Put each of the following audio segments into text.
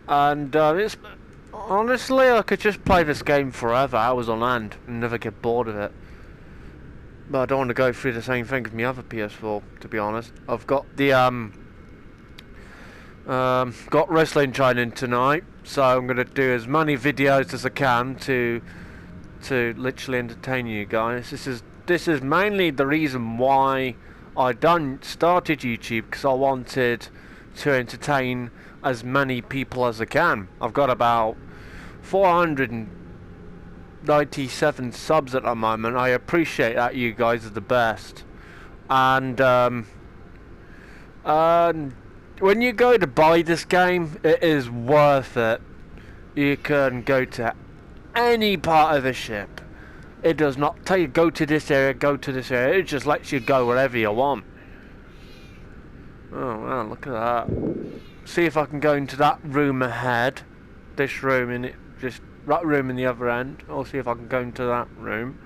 And it's honestly, I could just play this game forever, hours on end, and never get bored of it. But I don't want to go through the same thing with my other PS4, to be honest. I've got the got wrestling training tonight, so I'm gonna do as many videos as I can to literally entertain you guys. This is mainly the reason why I started YouTube, because I wanted to entertain as many people as I can. I've got about 497 subs at the moment. I appreciate that. You guys are the best. And when you go to buy this game, it is worth it. You can go to any part of the ship. It does not tell you go to this area, go to this area. It just lets you go wherever you want. Oh wow, look at that. See if I can go into that room ahead. This room in it, just that room in the other end. I'll see if I can go into that room.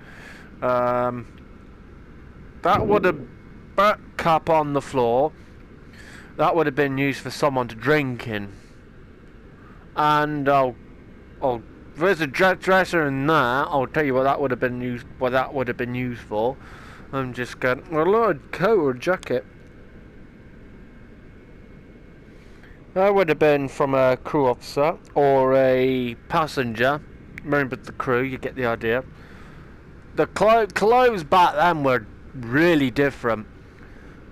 That would have cup on the floor. That would have been used for someone to drink in. And there's a dresser in there. I'll tell you what that would have been used. What that would have been used for. I'm just getting a little coat or jacket. That would have been from a crew officer or a passenger. Remember the crew, you get the idea. The clothes back then were really different.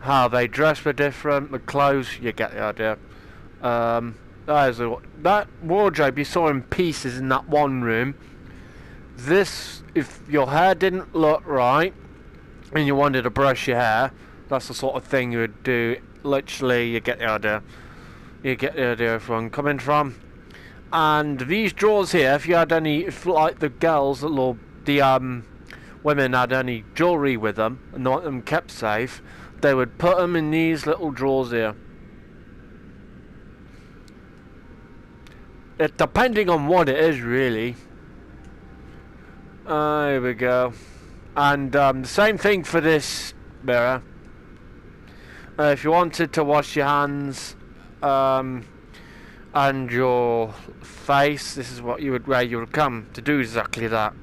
How they dressed were different. The clothes, you get the idea. That wardrobe you saw in pieces in that one room. This, if your hair didn't look right and you wanted to brush your hair, that's the sort of thing you would do. Literally, you get the idea. You get the idea of where I'm coming from. And these drawers here, if you had any, if like the girls, or the women had any jewellery with them and want them kept safe, they would put them in these little drawers here. It depending on what it is, really. Here we go. And the same thing for this mirror. If you wanted to wash your hands and your face, this is what where you would come to do exactly that.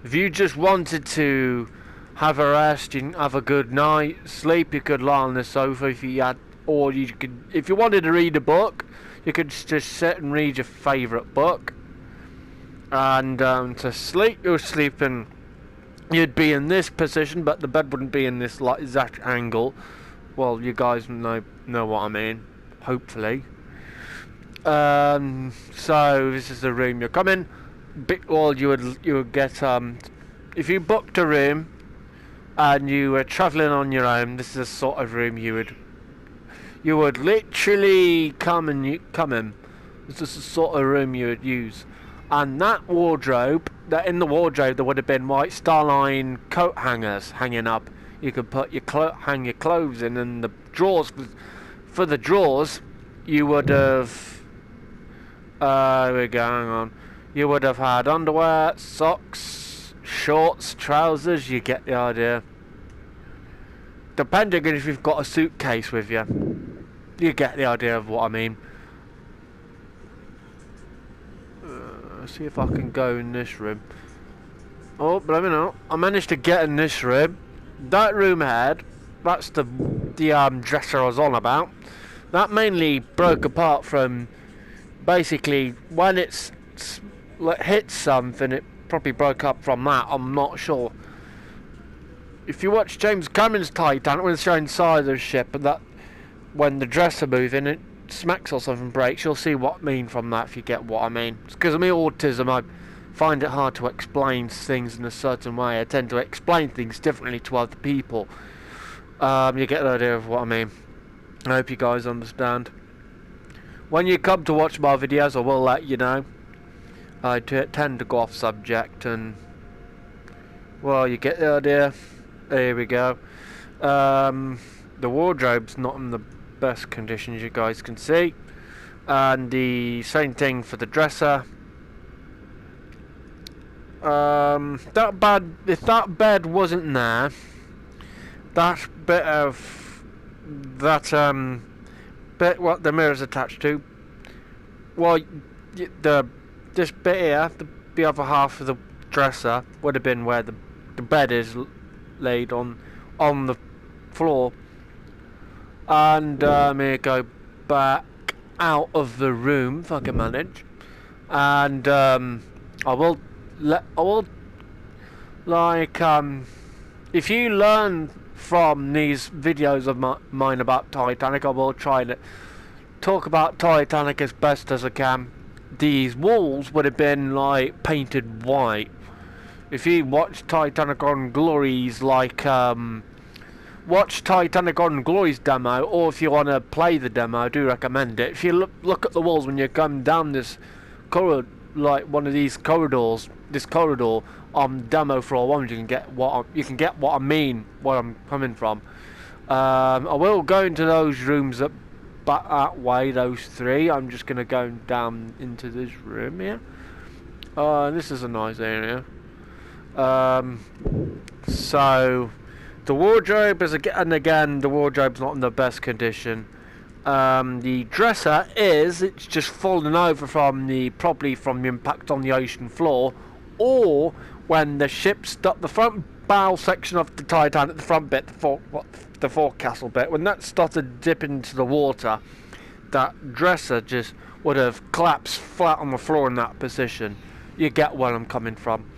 If you just wanted to have a rest, you have a good night sleep, you could lie on the sofa if you had, or you could, if you wanted to read a book, you could just sit and read your favourite book. And to sleep, you're sleeping. You'd be in this position, but the bed wouldn't be in this like exact angle. Well, you guys know what I mean. Hopefully. So this is the room you're coming. Well, you would get if you booked a room and you were travelling on your own. This is the sort of room you would literally come in. This is the sort of room you would use. And that wardrobe, in the wardrobe there would have been white starline coat hangers hanging up. You could put hang your clothes in, and the drawers. For the drawers, you would have. Here we go. Hang on. You would have had underwear, socks, shorts, trousers. You get the idea. Depending on if you've got a suitcase with you, you get the idea of what I mean. Let's see if I can go in this room. Oh, let me know. I managed to get in this room. That room had. That's the dresser I was on about. That mainly broke apart from basically when it's hit something. It probably broke up from that. I'm not sure. If you watch James Cameron's Titanic, when it's showing inside of the ship, and that when the dresser moving, it smacks or something breaks, you'll see what I mean from that, if you get what I mean. It's because of my autism, I find it hard to explain things in a certain way. I tend to explain things differently to other people. You get the idea of what I mean. I hope you guys understand. When you come to watch my videos, I will let you know. I tend to go off subject, and well, you get the idea. There we go. The wardrobe's not in the best conditions, you guys can see, and the same thing for the dresser. If that bed wasn't there, that bit of that bit what the mirror's attached to, Well, the this bit here, the other half of the dresser would have been where the bed is laid on the floor. And here go back out of the room if I can manage. And I will like if you learn from these videos of mine about Titanic, I will try to talk about Titanic as best as I can. These walls would have been like painted white. If you watch Titanic on Glory's watch Titanic on Glory's demo, or if you want to play the demo, I do recommend it. If you look at the walls when you come down this corridor, like one of these corridors, this corridor on demo for all one, you can get what I mean, where I'm coming from. I will go into those rooms that way, those three. I'm just gonna go down into this room here. This is a nice area. So the wardrobe is again the wardrobe's not in the best condition. The dresser it's just fallen over probably from the impact on the ocean floor, or when the ship stopped, the front bow section of the Titanic, the front bit, the forecastle bit, when that started dipping into the water, that dresser just would have collapsed flat on the floor in that position. You get where I'm coming from.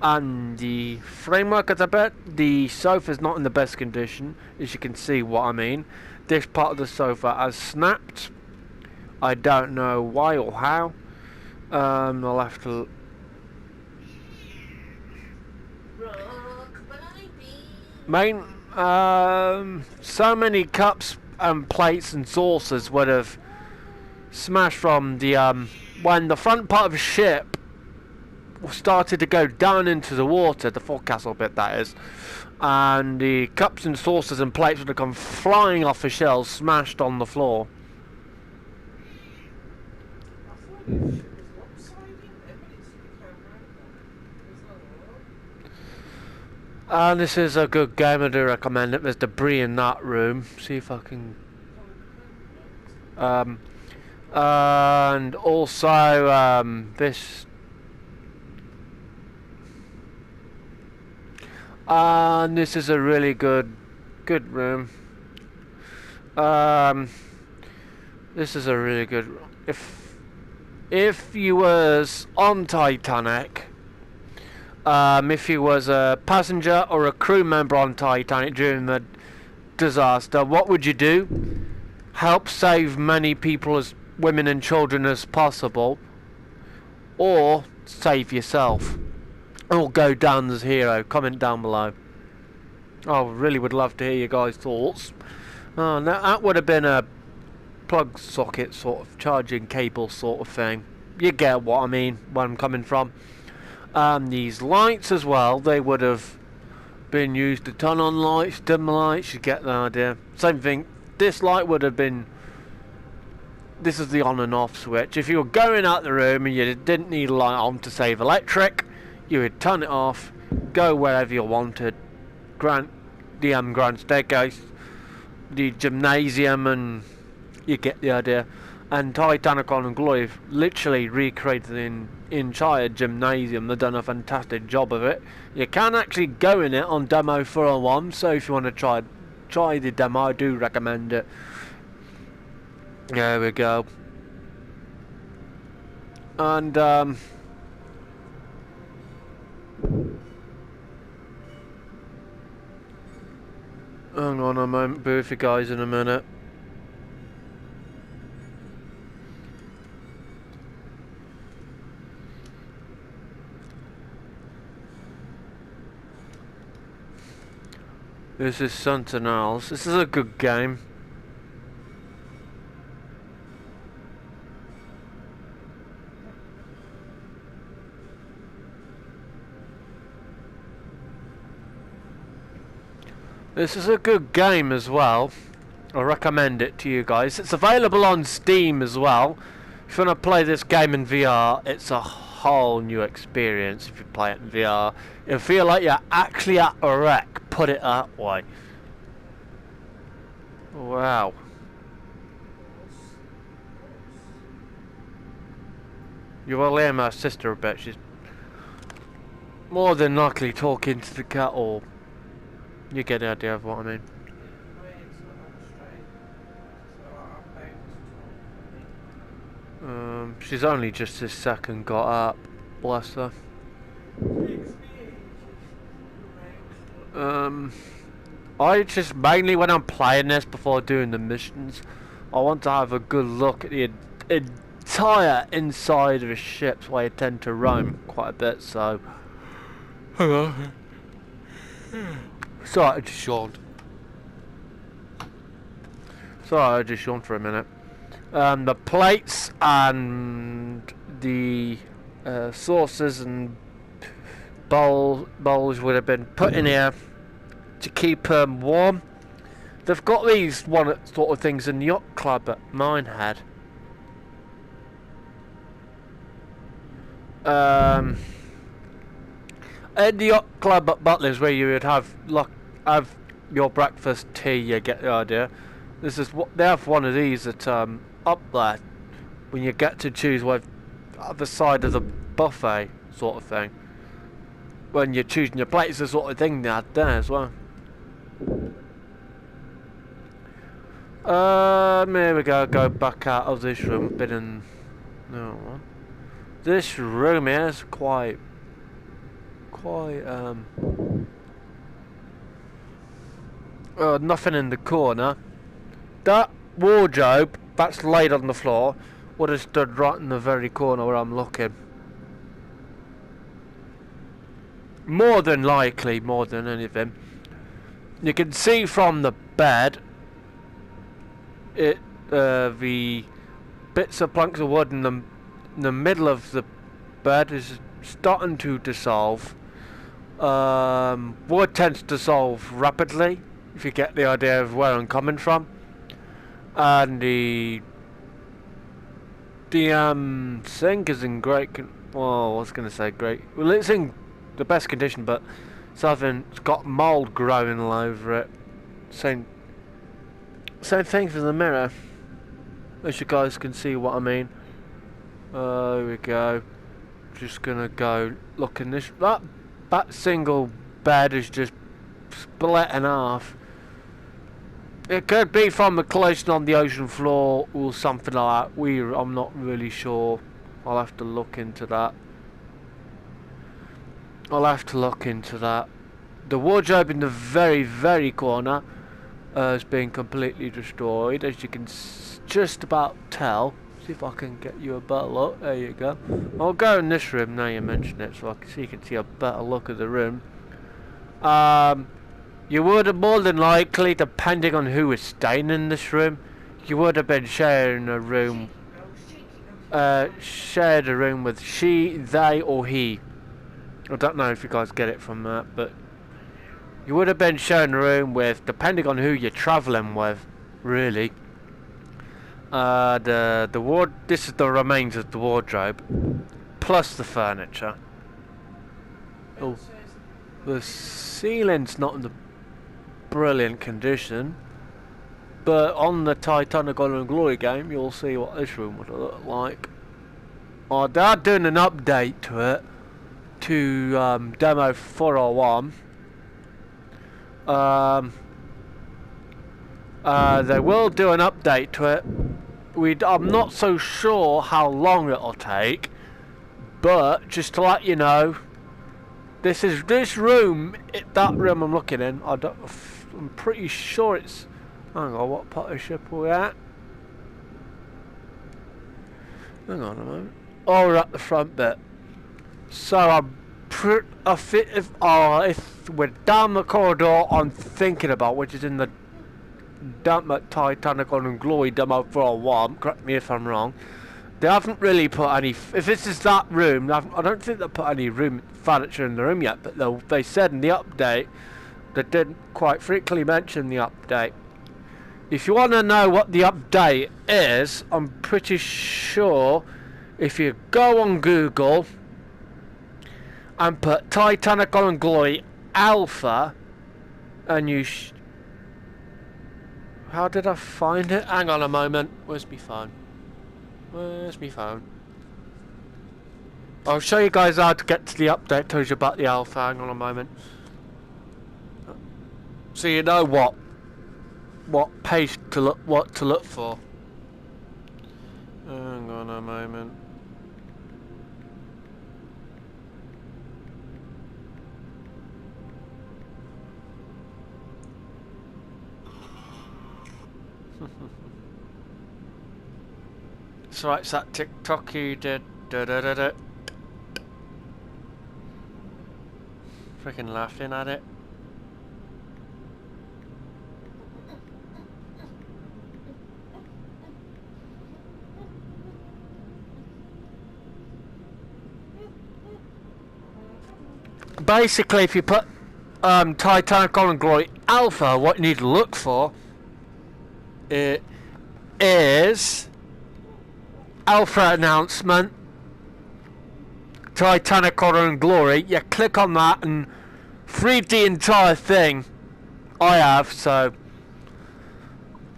And the framework of the bed, the sofa's not in the best condition, as you can see what I mean. This part of the sofa has snapped. I don't know why or how. I'll have to. So many cups and plates and saucers would have smashed from the when the front part of the ship started to go down into the water, the forecastle bit that is, and the cups and saucers and plates would have come flying off the shelves, smashed on the floor. And this is a good game, I do recommend it. There's debris in that room. See if I can and also this. And this is a really good room. This is a really good. If you was on Titanic, if you was a passenger or a crew member on Titanic during the disaster, what would you do? Help save many people, as women and children, as possible, or save yourself? Or go down as hero. Comment down below. I really would love to hear your guys' thoughts. Oh, now that would have been a plug socket sort of charging cable sort of thing. You get what I mean, where I'm coming from. These lights as well, they would have been used to turn on lights, dim lights, you get the idea. Same thing, this light would have been, this is the on and off switch. If you were going out the room and you didn't need a light on to save electric, you would turn it off, go wherever you wanted. Grand staircase, the gymnasium, and you get the idea. And Titanic on Glory literally recreated the entire gymnasium. They've done a fantastic job of it. You can actually go in it on demo 401, so if you want to try the demo, I do recommend it. There we go. And hang on a moment, be with you guys in a minute. This is Sentinels. This is a good game. This is a good game as well. I recommend it to you guys. It's available on Steam as well. If you want to play this game in VR, it's a whole new experience if you play it in VR. You'll feel like you're actually at a wreck, put it that way. Wow. You will hear my sister a bit. She's more than likely talking to the cat, or you get the idea of what I mean. She's only just this second got up. Bless her. I just mainly when I'm playing this before doing the missions, I want to have a good look at the entire inside of a ship, where I tend to roam quite a bit. So, hello. Sorry, I just yawned. Sorry, I just yawned for a minute. The plates and the saucers and bowls would have been put in here to keep them warm. They've got these one sort of things in the yacht club that mine had. In the yacht club at Butler's, where you would have your breakfast tea, you get the idea. This is what they have, one of these at up there when you get to choose what other side of the buffet sort of thing. When you're choosing your plate, it's the sort of thing they had there as well. Here we go back out of this room. Been in this room here is quite nothing in the corner. That wardrobe that's laid on the floor would have stood right in the very corner where I'm looking. More than likely, more than anything. You can see from the bed, the bits of planks of wood in the middle of the bed is starting to dissolve. Wood tends to dissolve rapidly, if you get the idea of where I'm coming from. And the sink is in great well, I was going to say great. Well, it's in the best condition, but it's got mould growing all over it. Same thing for the mirror, as you guys can see what I mean. Here we go. Just gonna go look in this. That single bed is just split in half. It could be from a collision on the ocean floor or something like that. I'm not really sure. I'll have to look into that. The wardrobe in the very, very corner has been completely destroyed, as you can just about tell. See if I can get you a better look. There you go. I'll go in this room now you mention it, so you can see a better look of the room. You would have more than likely, depending on who was staying in this room, you would have been sharing a room. Shared a room with she, they, or he. I don't know if you guys get it from that, but you would have been sharing a room with, depending on who you're travelling with, really. This is the remains of the wardrobe, plus the furniture. Oh, the ceiling's not in the brilliant condition, but on the Titanic Honor and Glory game, you'll see what this room would look like. They're doing an update to it, to demo 401. They will do an update to it. I'm not so sure how long it'll take, but just to let you know, this room, that room I'm looking in. I'm pretty sure it's. Hang on, what part of ship are we at? Hang on a moment. Oh, we're at the front bit. So if we're down the corridor I'm thinking about, which is in the Titanic Honor and Glory demo for a while, correct me if I'm wrong, they haven't really put any, if this is that room, I don't think they've put any furniture in the room yet, but they said in the update, they didn't quite frequently mention the update. If you want to know what the update is, I'm pretty sure if you go on Google and put Titanic Honor and Glory Alpha, and you how did I find it? Hang on a moment. Where's my phone? I'll show you guys how to get to the update. Tells you about the alpha. Hang on a moment. So you know what page to look, what to look for. Hang on a moment. So it's that TikTok you did. Freaking laughing at it. Basically, if you put Titanic Glory Alpha, what you need to look for it is Alpha announcement, Titanic Glory. You click on that and read the entire thing. I have, so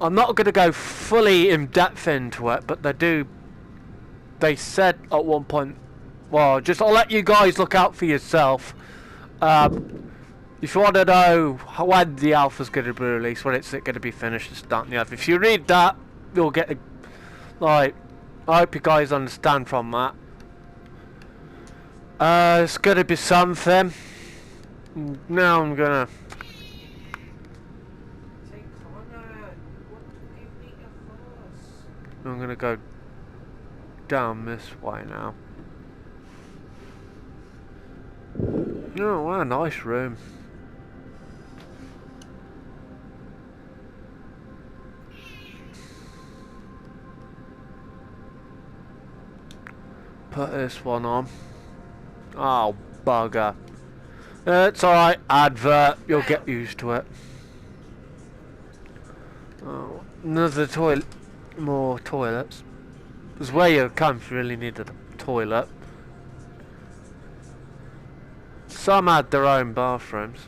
I'm not going to go fully in depth into it, but they said at one point, well, just I'll let you guys look out for yourself. If you want to know when the alpha's going to be released, when it's going to be finished, it's done. Yeah, if you read that, you'll get like. I hope you guys understand from that. It's going to be something. Now I'm gonna. I'm gonna go down this way now. Oh, what a nice room. Put this one on. Oh, bugger. It's alright, advert. You'll get used to it. Oh, another toilet. More toilets. Because where you come, you really need a toilet. Some had their own bathrooms.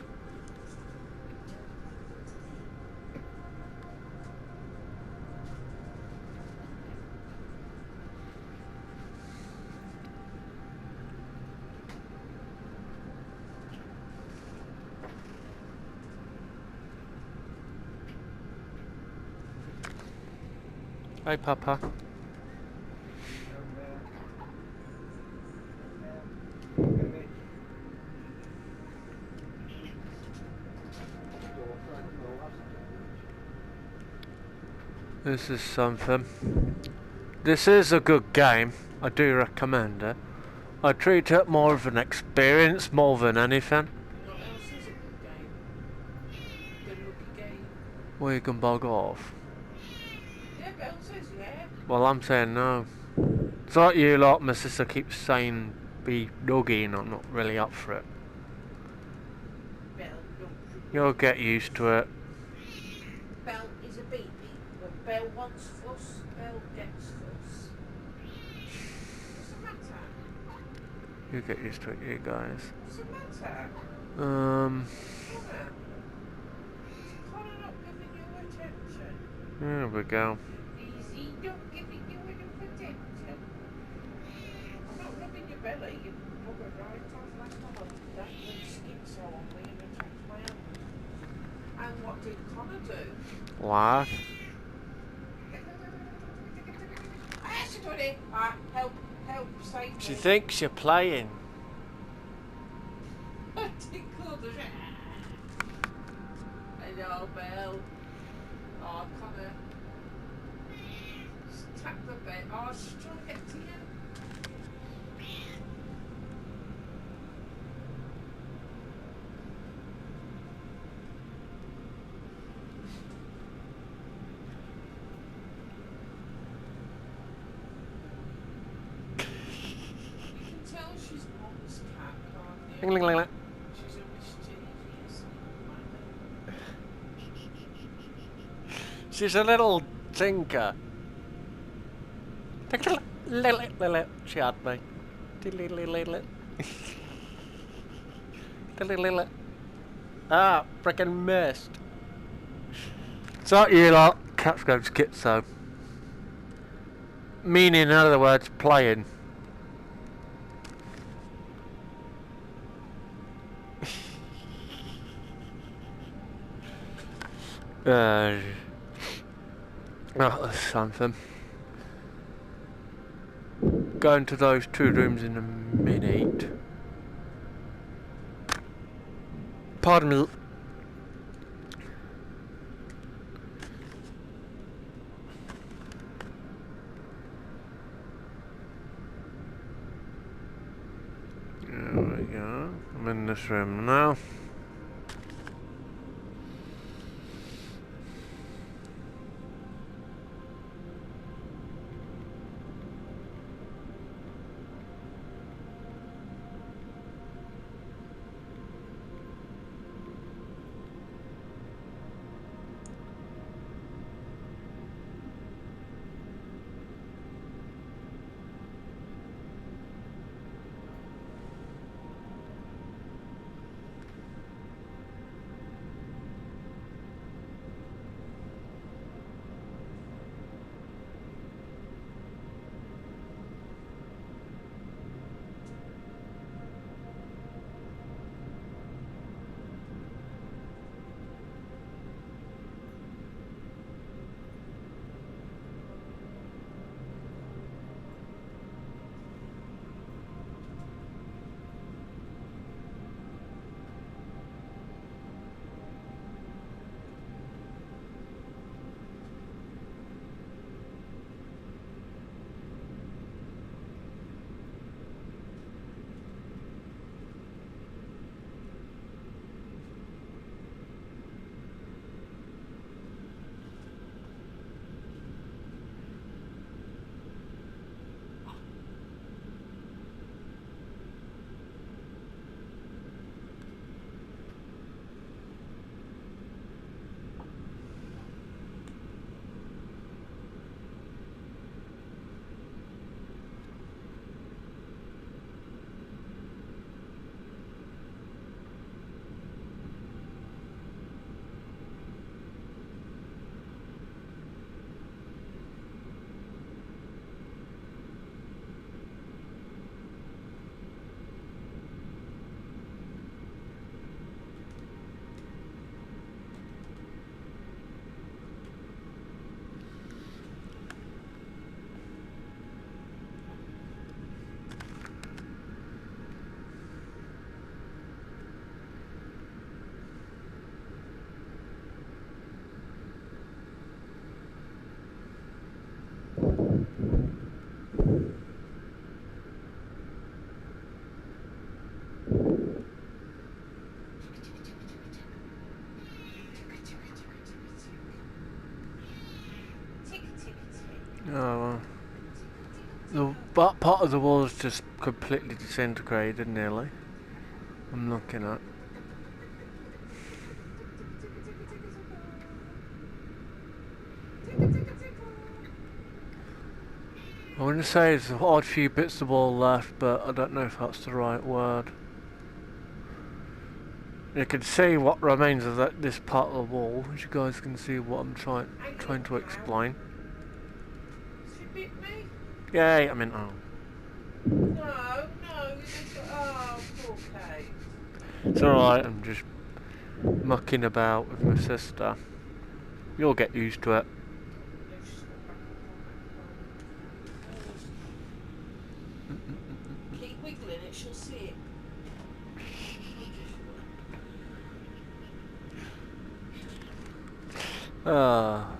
Hey, Papa. This is something. This is a good game. I do recommend it. I treat it more of an experience more than anything. What else is a good game? Good looking game. Well, you can bug off. Yeah, Belle says yeah. Well, I'm saying no. It's like you lot, my sister keeps saying be doggy and I'm not really up for it. Belle, don't You'll get used to it. Belle is a baby. When Belle wants fuss, Belle gets fuss. What's the matter? You get used to it, you guys. What's the matter? Um, Connor? Is Connor not giving you attention? there we go. Is he not giving you enough attention? I'm not rubbing your belly, you bugger right off last time. That little schizo on me and attacked my hand. And what did Connor do? Laugh. Somebody, help, save me. She thinks you're playing. Tickle the hello, Belle. Oh, Connor. Just tap the bed. Oh, she's trying to get to you. Tell she's mom's cat, can't you? Ling, ling, ling, ling. She's a mischievous She's a little tinker. She had me. Ah, frickin' missed. So you lot, cat's going schizo. Meaning, in other words, playing. Uh, that was something. Go into those 2 rooms in a minute. Pardon me. There we go. I'm in this room now. Oh, the that part of the wall is just completely disintegrated nearly. I'm looking at. I wouldn't say there's an odd few bits of wall left, but I don't know if that's the right word. You can see what remains of this part of the wall, as you guys can see what I'm trying to explain. She bit me? Yay, I mean, oh. No, you've got. Oh, poor Kate. It's alright, I'm just mucking about with my sister. You'll get used to it. No, she's got back up. Keep wiggling it, she'll see it. Ah.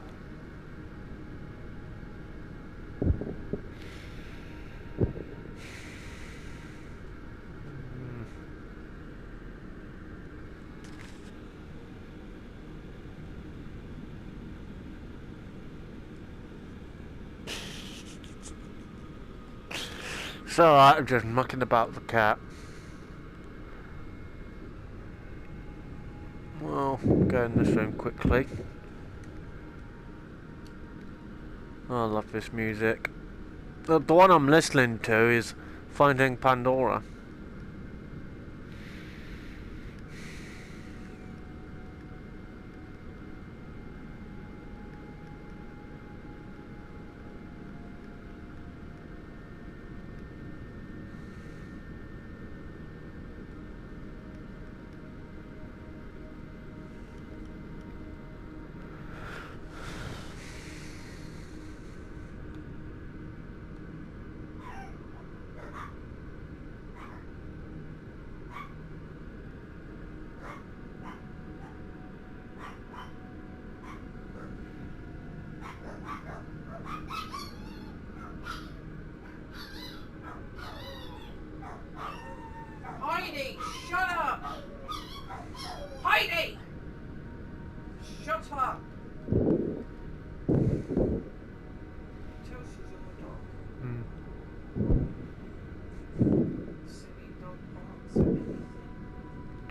It's alright, I'm just mucking about the cat. Well, go in this room quickly. Oh, I love this music. The one I'm listening to is Finding Pandora.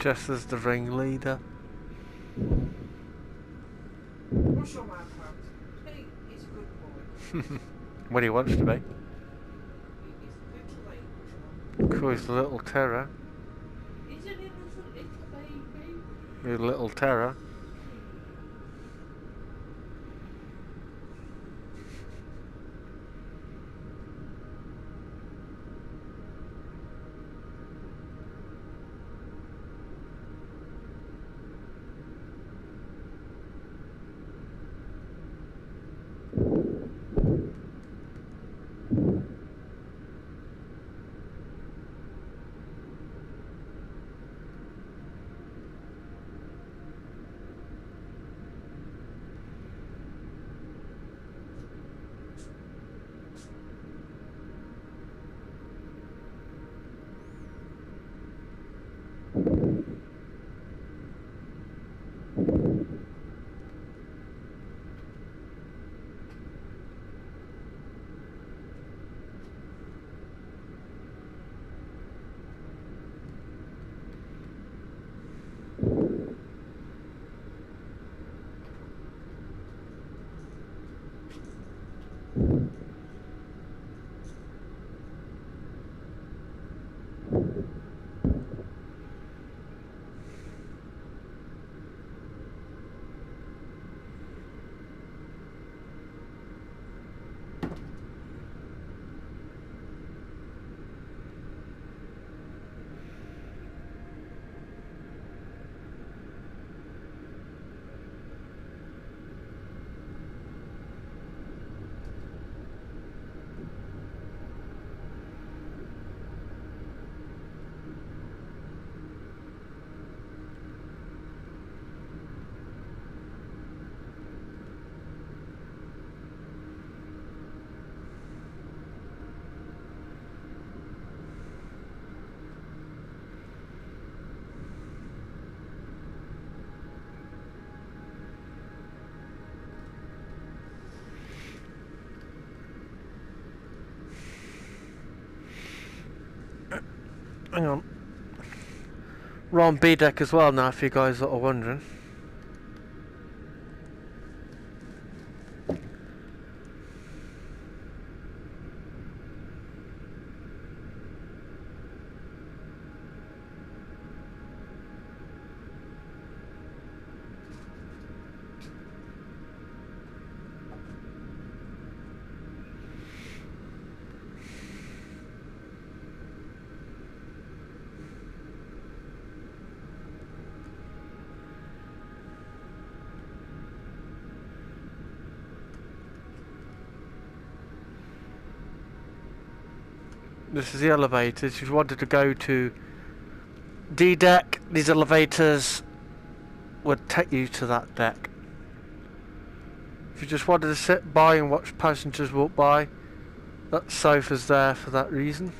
Just as the ringleader. What's your man, Pat? He's a good boy. When he wants to be. He's a little angel. Cool, he's the little terror. He's an innocent little baby. He's a little terror. Hang on. We're on B deck as well now, if you guys are wondering. This is the elevators. If you wanted to go to D deck, these elevators would take you to that deck. If you just wanted to sit by and watch passengers walk by, that sofa's there for that reason.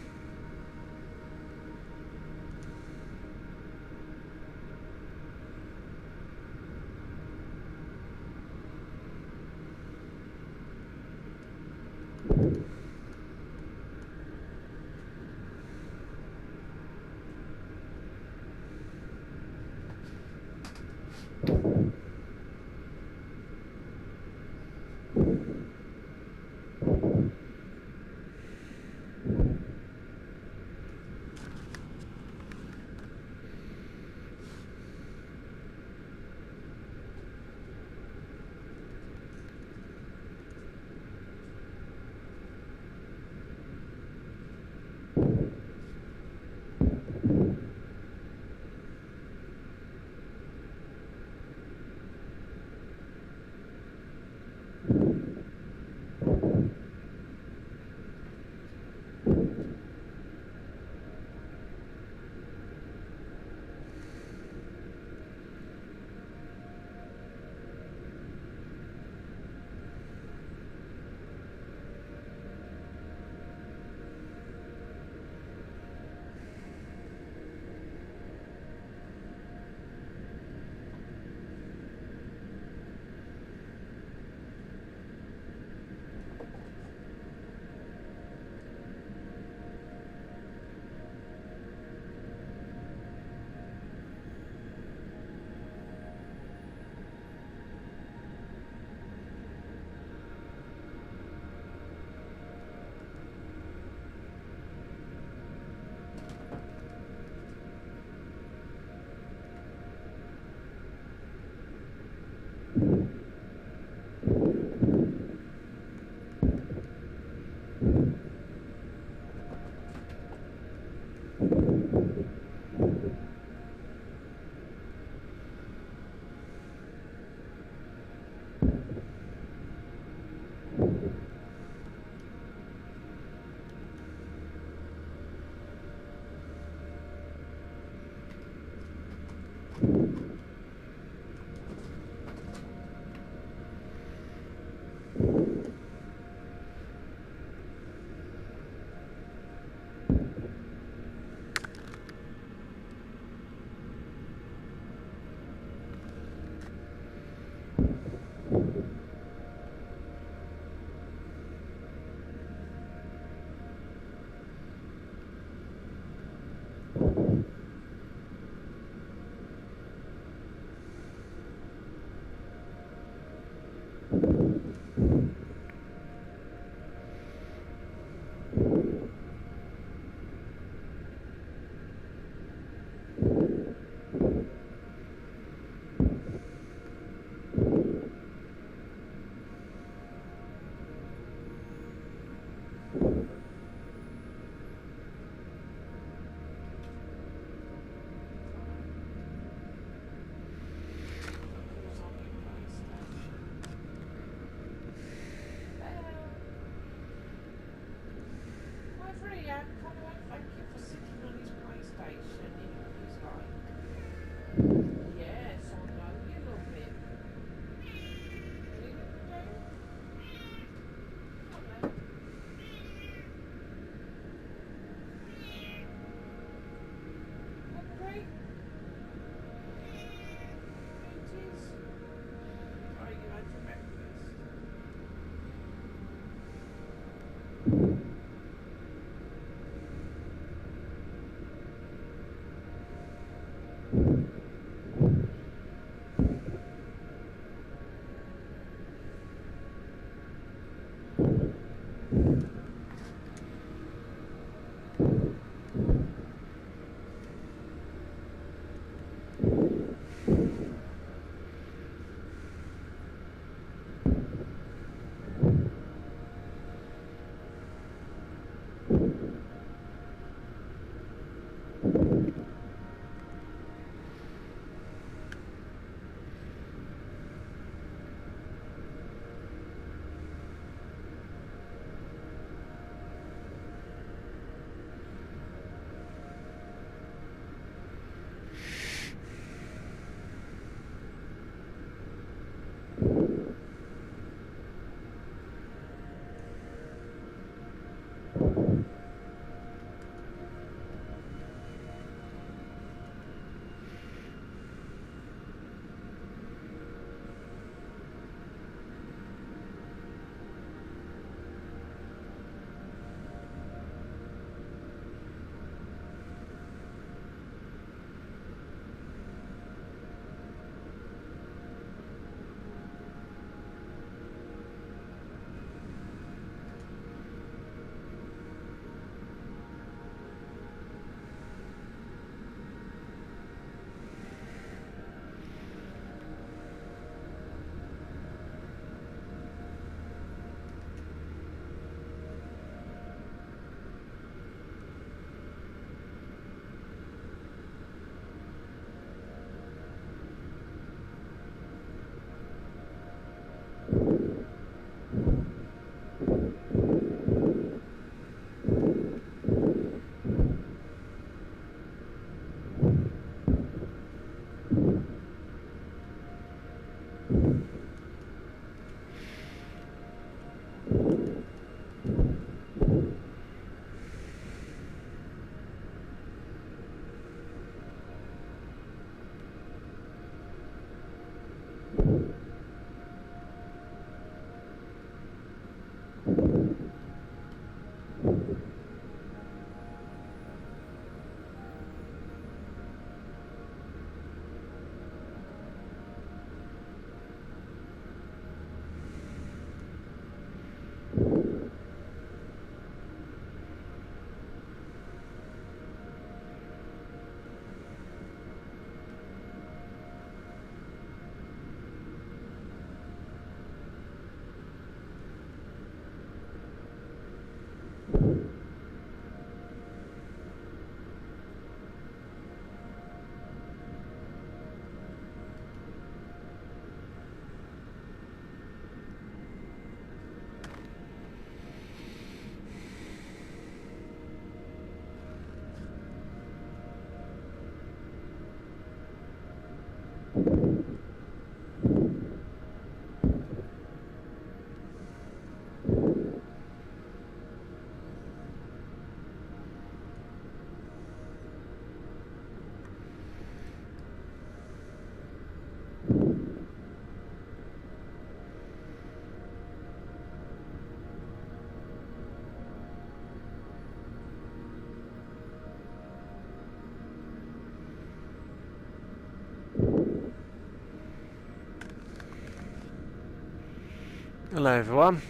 Hello everyone,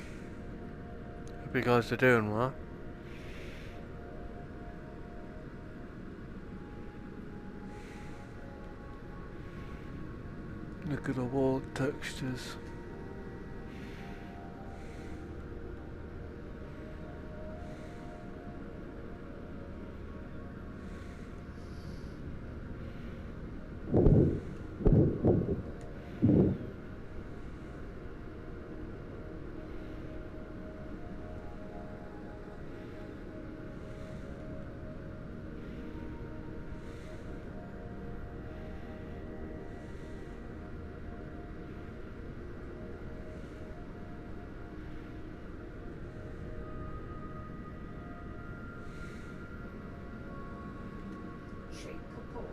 hope you guys are doing well. Look at the wall textures. Shake couple.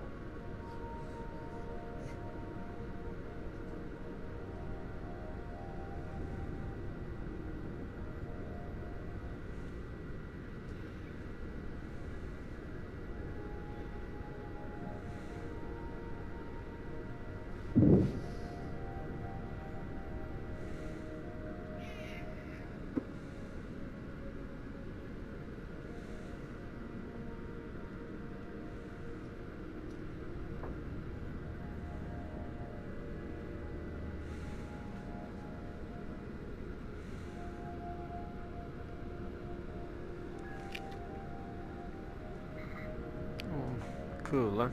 Cool, eh?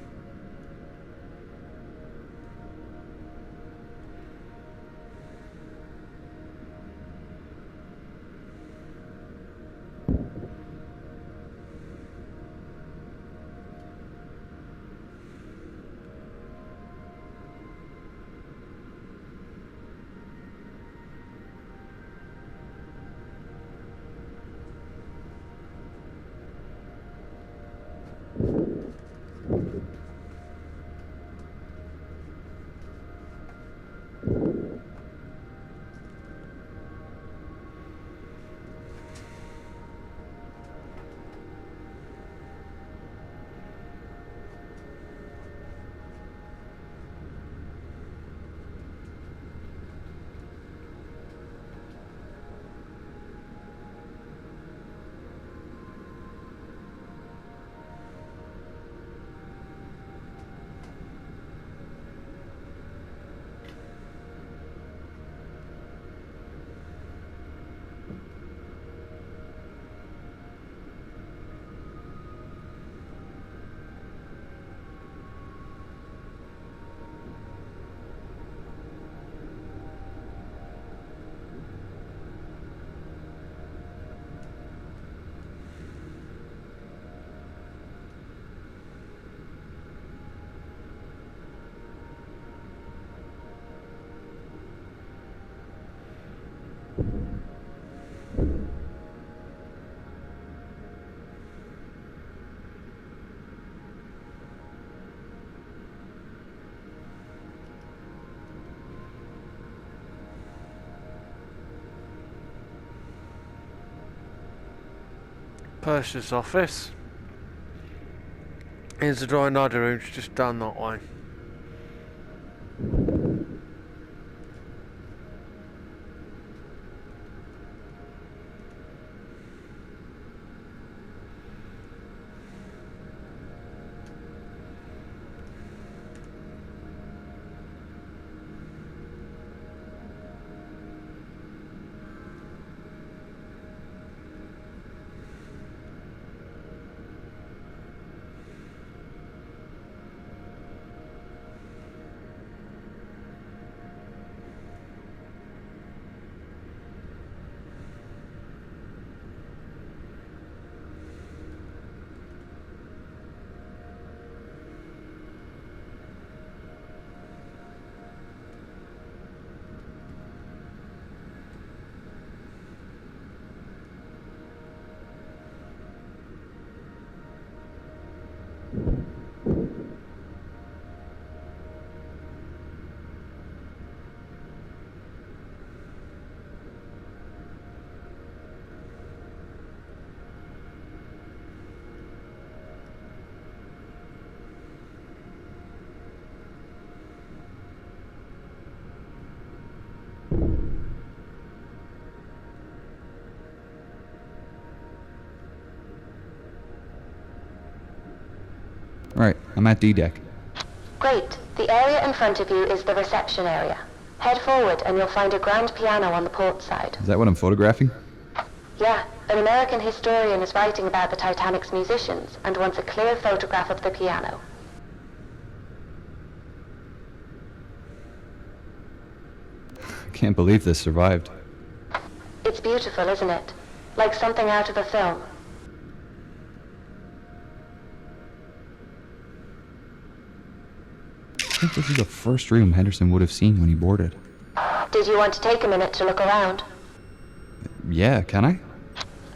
Purchase office. Here's the dry nada room, just down that way. Right, I'm at D-Deck. Great. The area in front of you is the reception area. Head forward and you'll find a grand piano on the port side. Is that what I'm photographing? Yeah, an American historian is writing about the Titanic's musicians and wants a clear photograph of the piano. I can't believe this survived. It's beautiful, isn't it? Like something out of a film. I think this is the first room Henderson would have seen when he boarded. Did you want to take a minute to look around? Yeah, can I?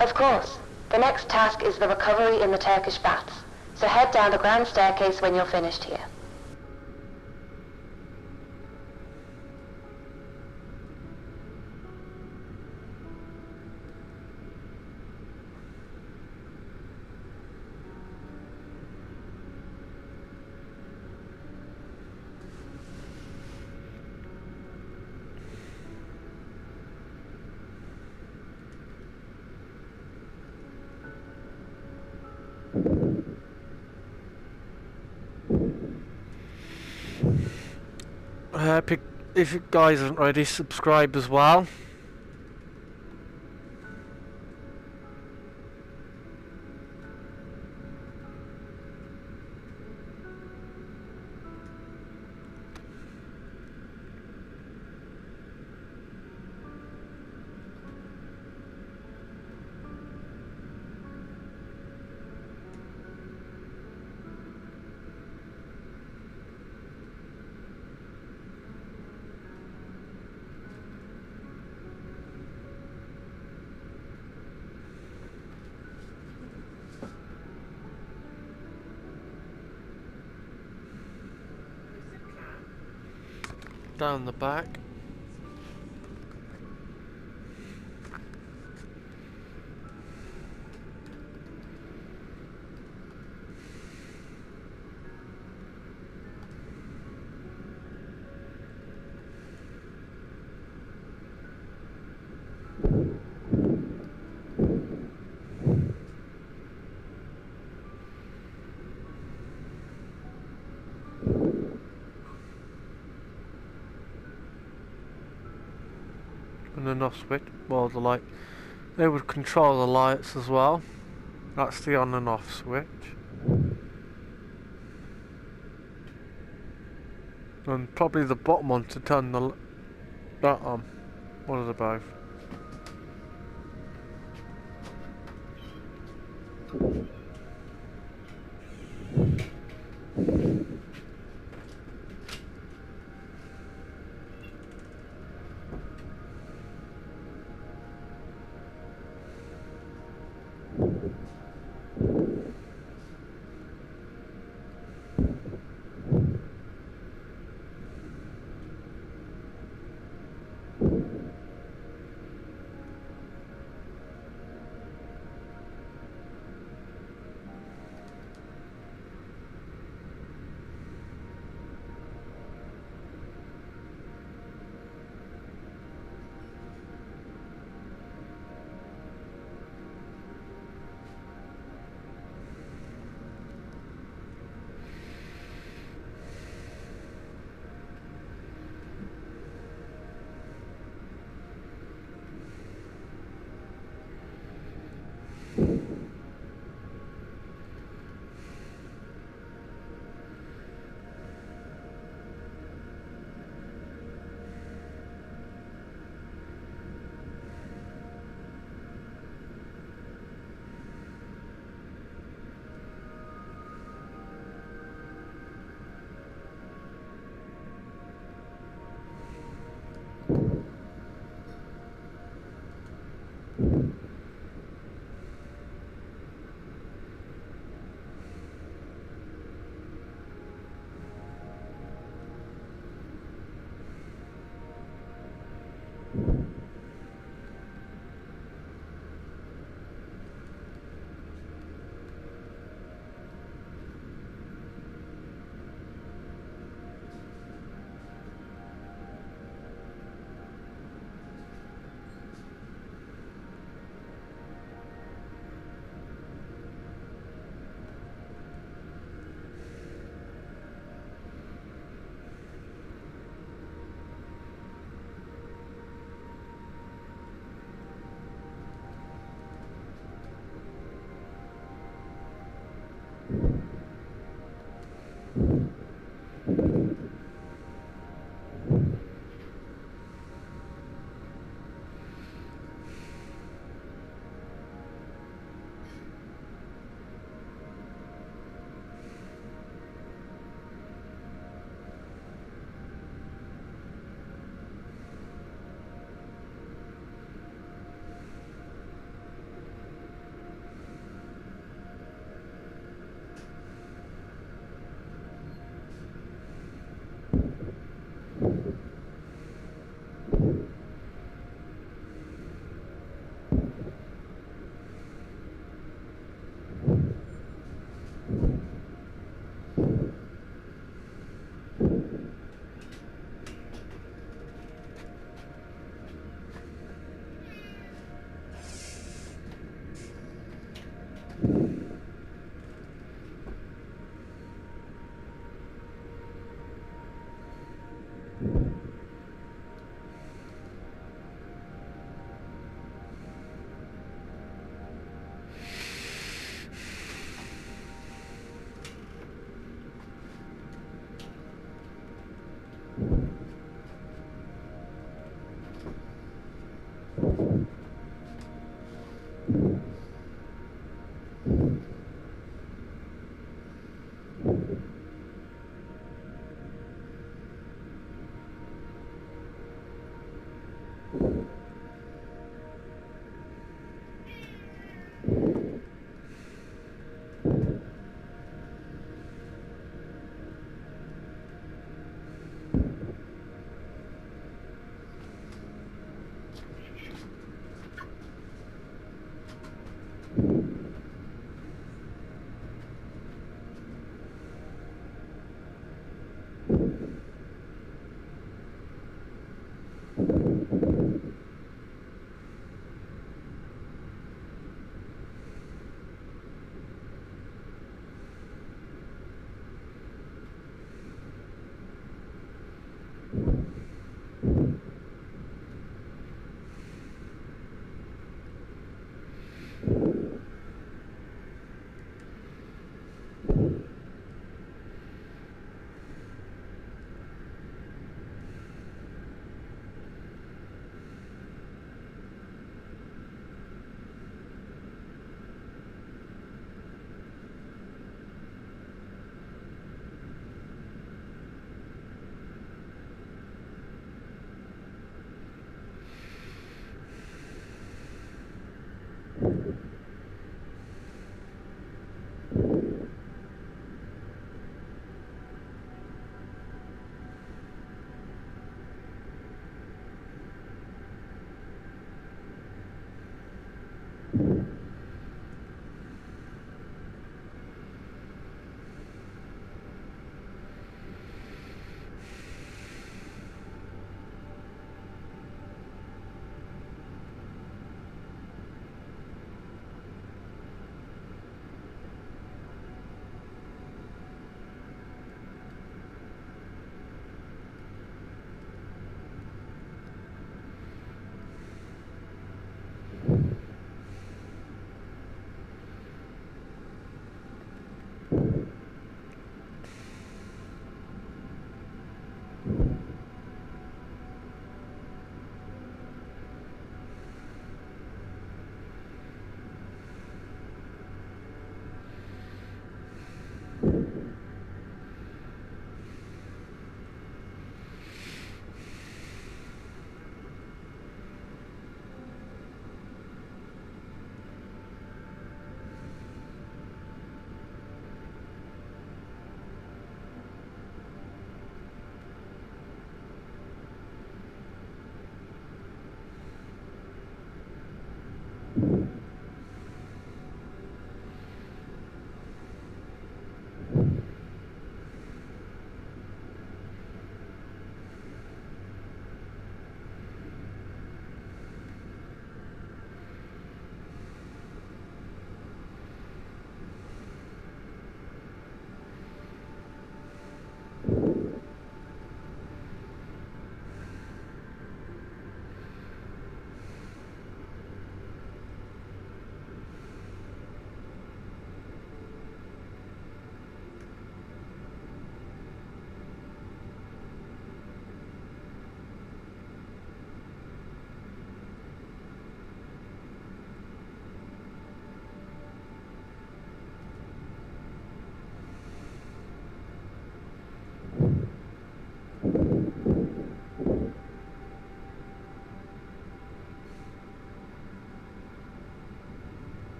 Of course. The next task is the recovery in the Turkish baths. So head down the grand staircase when you're finished here. If you guys aren't already, subscribe as well. Down the back. And an off switch, well, the light, they would control the lights as well. That's the on and off switch. And probably the bottom one to turn that on. One of the both.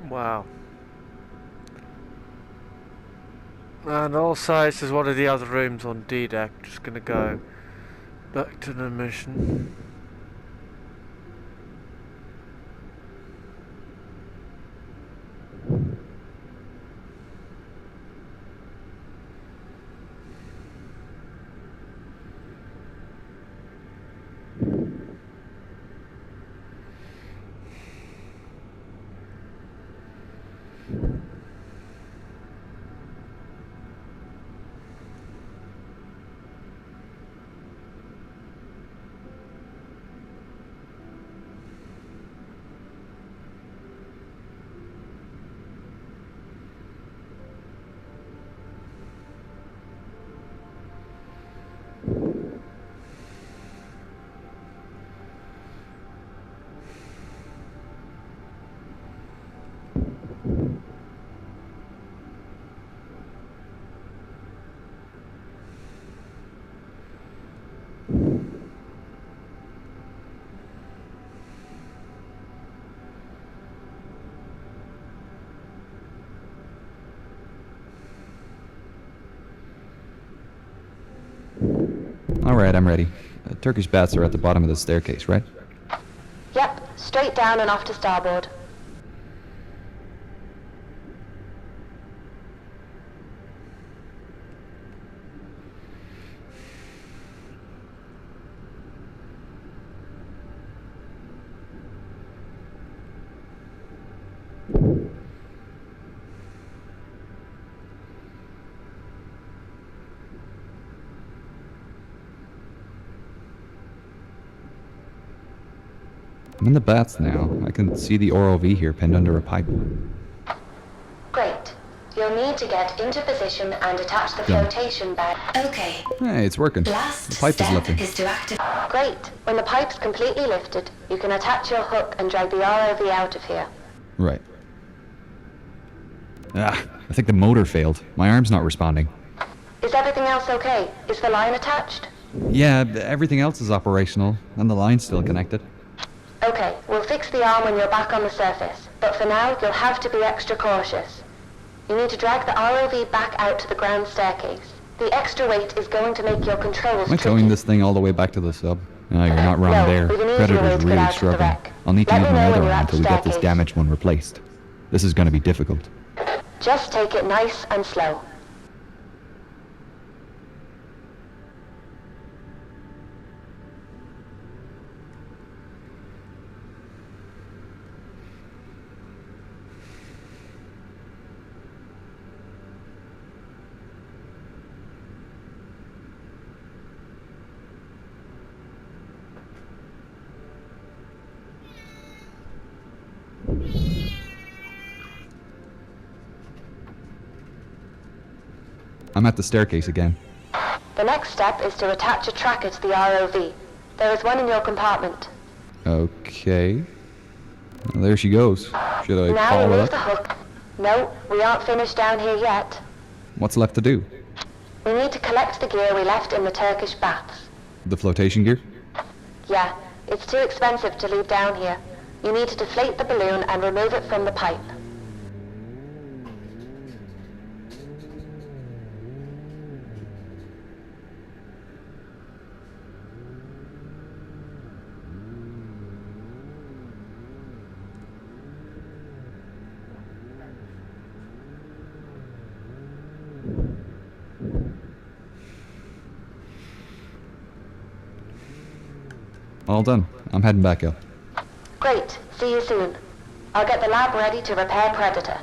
Wow. And also, this is one of the other rooms on D-Deck. Just gonna go back to the mission. Alright, I'm ready. Turkish bats are at the bottom of the staircase, right? Yep, straight down and off to starboard. I'm in the bats now. I can see the ROV here pinned under a pipe. Great. You'll need to get into position and attach the Done. flotation bag. Okay. Hey, it's working. Last The pipe is step lifting. is to activate. Great. When the pipe's completely lifted, you can attach your hook and drag the ROV out of here. Right. Ah, I think the motor failed. My arm's not responding. Is everything else okay? Is the line attached? Yeah, everything else is operational, and the line's still connected. Okay, we'll fix the arm when you're back on the surface, but for now, you'll have to be extra cautious. You need to drag the ROV back out to the ground staircase. The extra weight is going to make your controls Am I towing tricky. this thing all the way back to the sub? No, you're not wrong No, there. we can easily Predator's wait to get really out of the struggling. wreck. I'll need to Let use me my know other when you're arm at the until we get this staircase. damaged one replaced. This is going to be difficult. Just take it nice and slow. I'm at the staircase again. The next step is to attach a tracker to the ROV. There is one in your compartment. Okay. Well, there she goes. Should I Now call remove it the up? hook. No, we aren't finished down here yet. What's left to do? We need to collect the gear we left in the Turkish baths. The flotation gear? Yeah, it's too expensive to leave down here. You need to deflate the balloon and remove it from the pipe. All done. I'm heading back up. Great, see you soon. I'll get the lab ready to repair Predator.